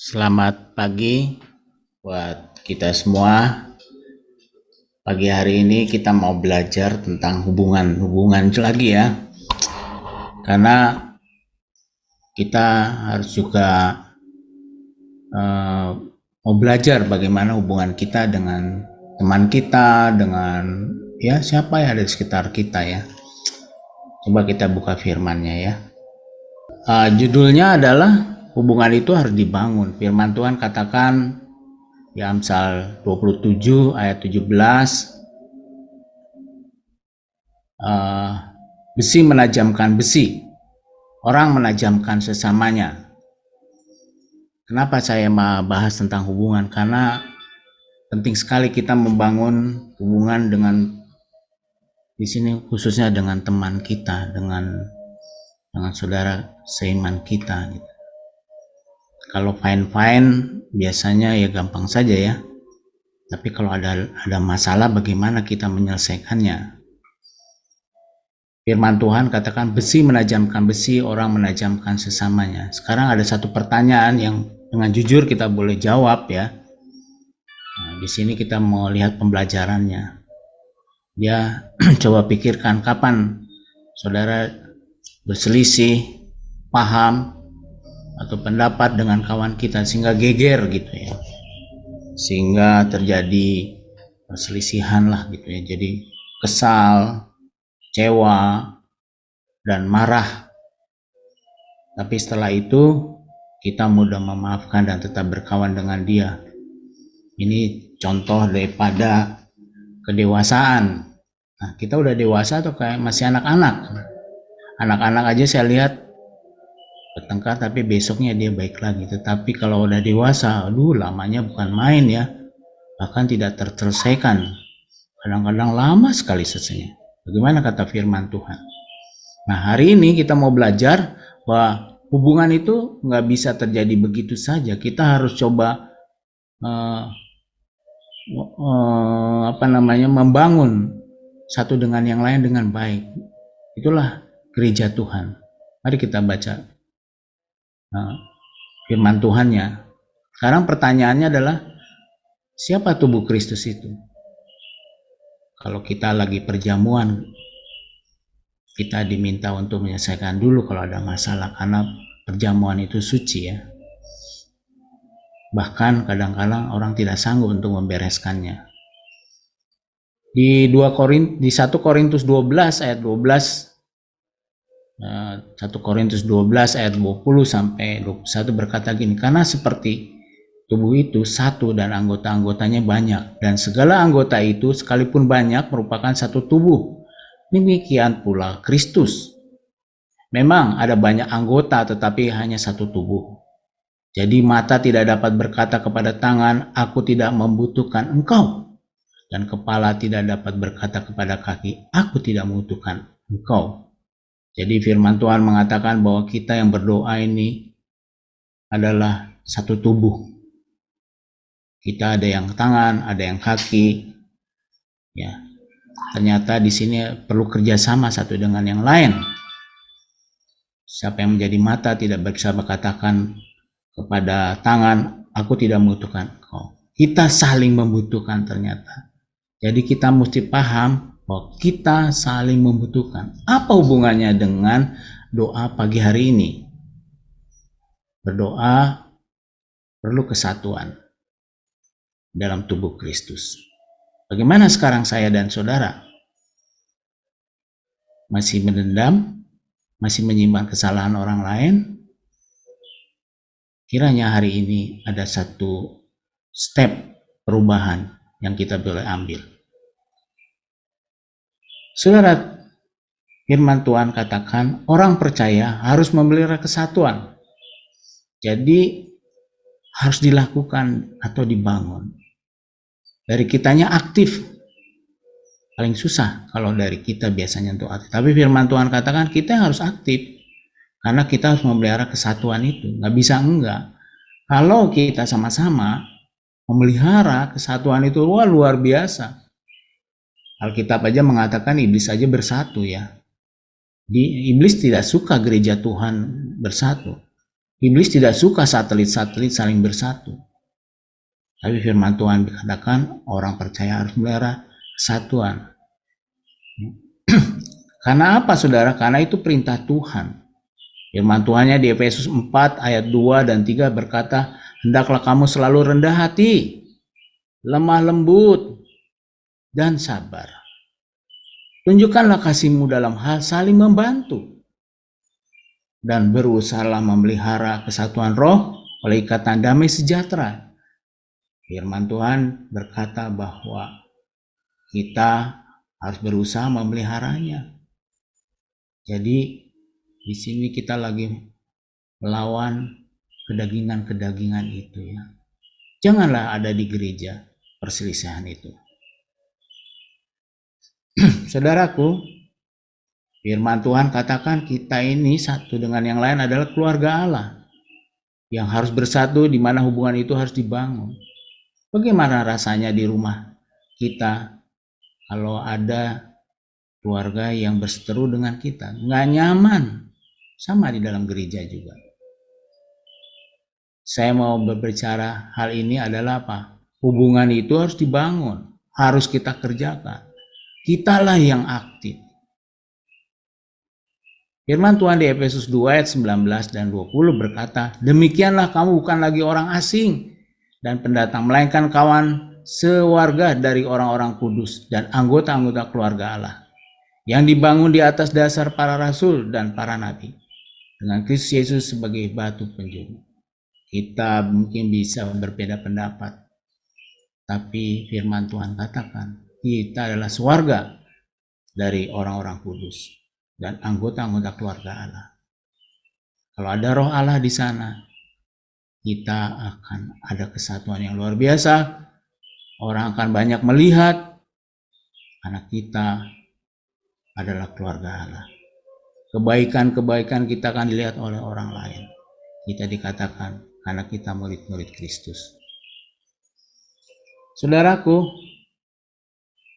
Selamat pagi buat kita semua. Pagi hari ini kita mau belajar tentang hubungan lagi ya. Karena kita harus juga mau belajar bagaimana hubungan kita dengan teman kita, dengan ya siapa yang ada di sekitar kita ya. Coba kita buka firman-Nya ya. Judulnya adalah hubungan itu harus dibangun. Firman Tuhan katakan di Amsal 27 ayat 17, besi menajamkan besi, orang menajamkan sesamanya. Kenapa saya mau bahas tentang hubungan? Karena penting sekali kita membangun hubungan dengan, di sini khususnya dengan teman kita, dengan saudara seiman kita gitu. Kalau fine biasanya ya gampang saja ya. Tapi kalau ada masalah, bagaimana kita menyelesaikannya? Firman Tuhan katakan besi menajamkan besi, orang menajamkan sesamanya. Sekarang ada satu pertanyaan yang dengan jujur kita boleh jawab ya. Nah, di sini kita mau lihat pembelajarannya. Dia coba pikirkan kapan saudara berselisih, paham, atau pendapat dengan kawan kita sehingga geger gitu ya. Sehingga terjadi perselisihan lah gitu ya. Jadi kesal, kecewa, dan marah. Tapi setelah itu kita mudah memaafkan dan tetap berkawan dengan dia. Ini contoh daripada kedewasaan. Nah, kita udah dewasa atau kayak masih anak-anak? Anak-anak aja saya lihat bertengkar tapi besoknya dia baik lagi. Tetapi kalau udah dewasa, aduh lamanya bukan main ya. Bahkan tidak terselesaikan. Kadang-kadang lama sekali selesainya. Bagaimana kata firman Tuhan? Nah, hari ini kita mau belajar bahwa hubungan itu nggak bisa terjadi begitu saja. Kita harus coba membangun satu dengan yang lain dengan baik. Itulah gereja Tuhan. Mari kita baca firman Tuhannya. Sekarang pertanyaannya adalah, siapa tubuh Kristus itu? Kalau kita lagi perjamuan, kita diminta untuk menyelesaikan dulu kalau ada masalah, karena perjamuan itu suci ya. Bahkan kadang-kadang orang tidak sanggup untuk membereskannya. Di 1 Korintus 12 ayat 12, 1 Korintus 12 ayat 20 sampai 21 berkata gini, karena seperti tubuh itu satu dan anggota-anggotanya banyak, dan segala anggota itu sekalipun banyak merupakan satu tubuh. Demikian pula Kristus. Memang ada banyak anggota tetapi hanya satu tubuh. Jadi mata tidak dapat berkata kepada tangan, aku tidak membutuhkan engkau. Dan kepala tidak dapat berkata kepada kaki, aku tidak membutuhkan engkau. Jadi firman Tuhan mengatakan bahwa kita yang berdoa ini adalah satu tubuh. Kita ada yang tangan, ada yang kaki. Ya, ternyata di sini perlu kerjasama satu dengan yang lain. Siapa yang menjadi mata tidak bisa berkatakan kepada tangan, aku tidak membutuhkan engkau. Kita saling membutuhkan ternyata. Jadi kita mesti paham bahwa kita saling membutuhkan. Apa hubungannya dengan doa pagi hari ini? Berdoa perlu kesatuan dalam tubuh Kristus. Bagaimana sekarang saya dan saudara? Masih mendendam? Masih menyimpan kesalahan orang lain? Kiranya hari ini ada satu step perubahan yang kita boleh ambil. Saudara, firman Tuhan katakan orang percaya harus memelihara kesatuan. Jadi harus dilakukan atau dibangun. Dari kitanya aktif. Paling susah kalau dari kita biasanya untuk aktif. Tapi firman Tuhan katakan kita harus aktif. Karena kita harus memelihara kesatuan itu. Nggak bisa enggak. Kalau kita sama-sama memelihara kesatuan itu, wah luar biasa. Alkitab aja mengatakan iblis aja bersatu ya. Iblis tidak suka gereja Tuhan bersatu. Iblis tidak suka satelit-satelit saling bersatu. Tapi firman Tuhan dikatakan orang percaya harus melihara kesatuan. Karena apa saudara? Karena itu perintah Tuhan. Firman Tuhannya di Efesus 4 ayat 2 dan 3 berkata, hendaklah kamu selalu rendah hati, lemah lembut, dan sabar. Tunjukkanlah kasihmu dalam hal saling membantu. Dan berusahalah memelihara kesatuan roh oleh ikatan damai sejahtera. Firman Tuhan berkata bahwa kita harus berusaha memeliharanya. Jadi di sini kita lagi melawan kedagingan-kedagingan itu ya. Janganlah ada di gereja perselisihan itu. Saudaraku, firman Tuhan katakan kita ini satu dengan yang lain adalah keluarga Allah yang harus bersatu, di mana hubungan itu harus dibangun. Bagaimana rasanya di rumah kita kalau ada keluarga yang berseteru dengan kita? Nggak nyaman. Sama di dalam gereja juga. Saya mau berbicara hal ini adalah apa? Hubungan itu harus dibangun, harus kita kerjakan. Kitalah yang aktif. Firman Tuhan di Efesus 2 ayat 19 dan 20 berkata, demikianlah kamu bukan lagi orang asing dan pendatang, melainkan kawan sewarga dari orang-orang kudus dan anggota-anggota keluarga Allah, yang dibangun di atas dasar para rasul dan para nabi, dengan Kristus Yesus sebagai batu penjuru. Kita mungkin bisa berbeda pendapat, tapi firman Tuhan katakan kita adalah sewarga dari orang-orang kudus dan anggota-anggota keluarga Allah. Kalau ada roh Allah di sana, kita akan ada kesatuan yang luar biasa. Orang akan banyak melihat karena kita adalah keluarga Allah. Kebaikan-kebaikan kita akan dilihat oleh orang lain. Kita dikatakan karena kita murid-murid Kristus. Saudaraku,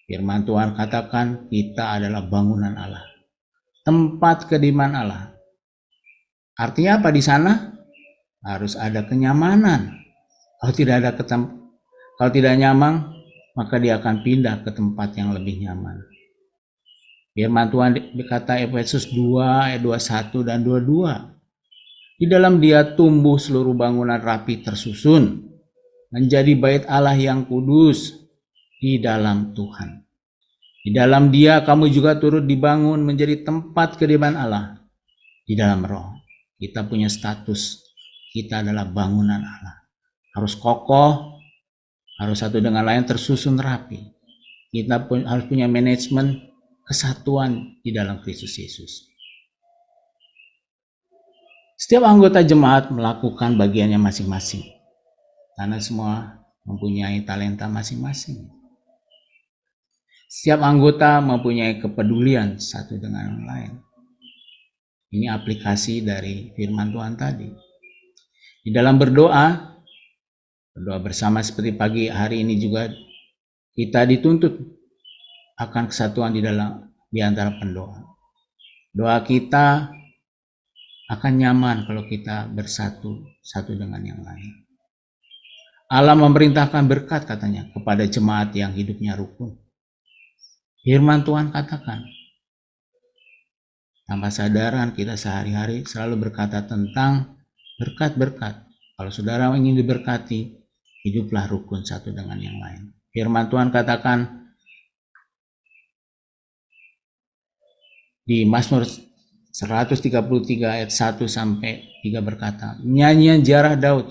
firman Tuhan katakan kita adalah bangunan Allah, tempat kediaman Allah. Artinya apa di sana? Harus ada kenyamanan. Kalau tidak nyaman, maka dia akan pindah ke tempat yang lebih nyaman. Firman Tuhan berkata Efesus 2 ayat 21 dan 22. Di dalam dia tumbuh seluruh bangunan rapi tersusun, menjadi bait Allah yang kudus di dalam Tuhan. Di dalam dia kamu juga turut dibangun menjadi tempat kediaman Allah di dalam roh. Kita punya status, kita adalah bangunan Allah. Harus kokoh, harus satu dengan lain tersusun rapi. Kita harus punya manajemen kesatuan di dalam Kristus Yesus. Setiap anggota jemaat melakukan bagiannya masing-masing, karena semua mempunyai talenta masing-masing. Setiap anggota mempunyai kepedulian satu dengan yang lain. Ini aplikasi dari firman Tuhan tadi. Di dalam berdoa bersama seperti pagi hari ini juga kita dituntut akan kesatuan di antara pendoa. Doa kita akan nyaman kalau kita bersatu satu dengan yang lain. Allah memerintahkan berkat katanya kepada jemaat yang hidupnya rukun. Firman Tuhan katakan, tanpa sadaran kita sehari-hari selalu berkata tentang berkat-berkat. Kalau saudara ingin diberkati, hiduplah rukun satu dengan yang lain. Firman Tuhan katakan di Mazmur 133 ayat 1 sampai 3 berkata, nyanyian jarah Daud,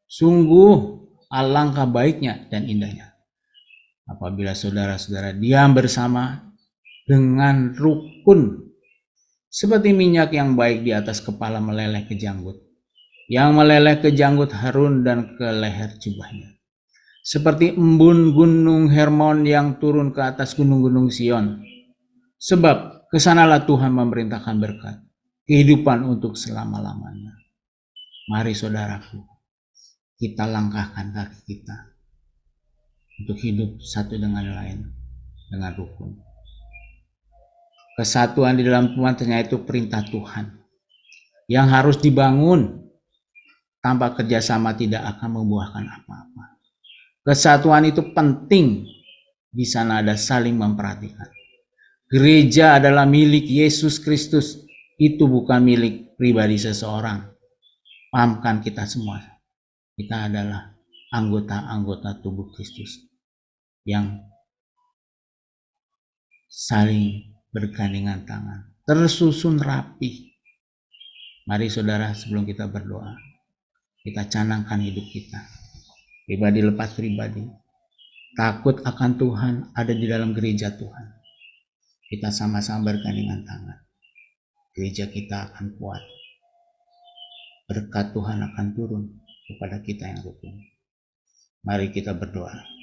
sungguh alangkah baiknya dan indahnya apabila saudara-saudara diam bersama dengan rukun, seperti minyak yang baik di atas kepala meleleh ke janggut, yang meleleh ke janggut Harun dan ke leher jubahnya, seperti embun gunung Hermon yang turun ke atas gunung-gunung Sion. Sebab kesanalah Tuhan memerintahkan berkat, kehidupan untuk selama-lamanya. Mari saudaraku, kita langkahkan kaki kita untuk hidup satu dengan lain dengan rukun. Kesatuan di dalam Tuhan ternyata itu perintah Tuhan yang harus dibangun. Tanpa kerjasama tidak akan membuahkan apa-apa. Kesatuan itu penting. Di sana ada saling memperhatikan. Gereja adalah milik Yesus Kristus. Itu bukan milik pribadi seseorang. Pahamkan kita semua. Kita adalah anggota-anggota tubuh Kristus yang saling bergandengan tangan, tersusun rapi. Mari saudara, sebelum kita berdoa, kita canangkan hidup kita. Pribadi lepas pribadi. Takut akan Tuhan ada di dalam gereja Tuhan. Kita sama-sama bergandengan tangan. Gereja kita akan kuat. Berkat Tuhan akan turun kepada kita yang rukun. Mari kita berdoa.